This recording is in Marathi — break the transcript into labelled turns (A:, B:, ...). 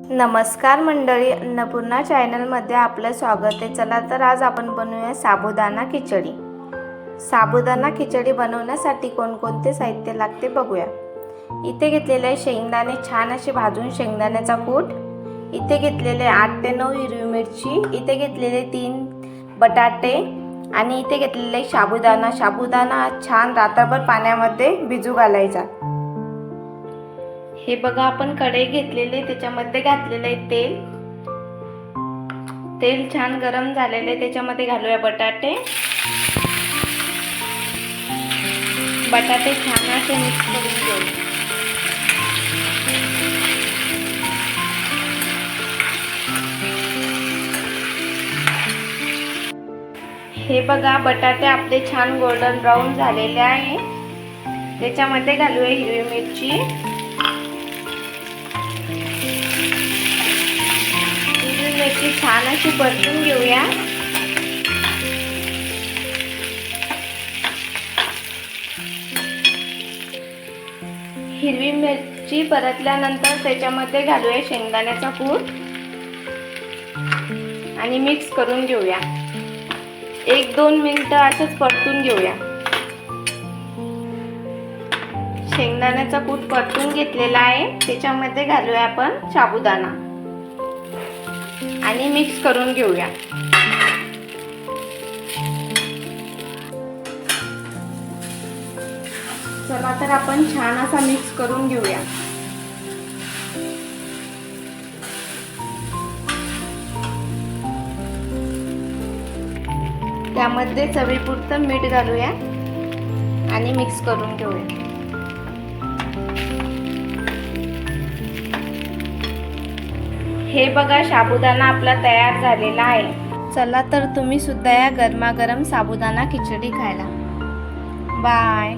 A: नमस्कार मंडळी, अन्नपूर्णा चॅनलमध्ये आपलं स्वागत आहे। चला तर आज आपण बनवूया साबुदाणा खिचडी। साबुदाणा खिचडी बनवण्यासाठी कोणकोणते साहित्य लागते बघूया। इथे घेतलेले आहे शेंगदाणे छान असे भाजून शेंगदाण्याचा कूट, इथे घेतलेले 8 ते 9 हिरवी मिरची, इथे घेतलेले 3 बटाटे आणि इथे घेतलेले साबुदाणा। साबुदाणा छान रात्रभर पाण्यामध्ये भिजू घालायचा। हे बघा, आपण कढई घेतलेले, त्याच्यामध्ये घातलेले तेल। तेल छान गरम झालेले, त्याच्यामध्ये घालूया बटाटे। बटाटे छान असे मिक्स करून घेऊ। हे बघा, बटाटे आपले छान गोल्डन ब्राउन झालेले आहे। त्याच्यामध्ये घालूया हिरवी मिरची। मिरची छान अशी परतून घेऊया। हिरवी मिरची परतल्यानंतर त्याच्यामध्ये घालूया शेंगदाण्याचा कूट आणि मिक्स करून घेऊया। 1-2 मिनिटं असंच परतून घेऊया। शेंगदाण्याचा कूट परतून घेतलेला आहे, त्याच्यामध्ये घालूया आपण साबुदाणा आणि मिक्स करून घेऊया। चला तर आपण छान असा मिक्स करून घेऊया। त्यामध्ये चवीपुरतं मीठ घालूया आणि मिक्स करून घेऊया। हे बघा, साबुदाणा आपला तयार झालेला आहे। चला तर तुम्ही सुद्धा या गरमागरम साबुदाणा खिचडी खायला। बाय।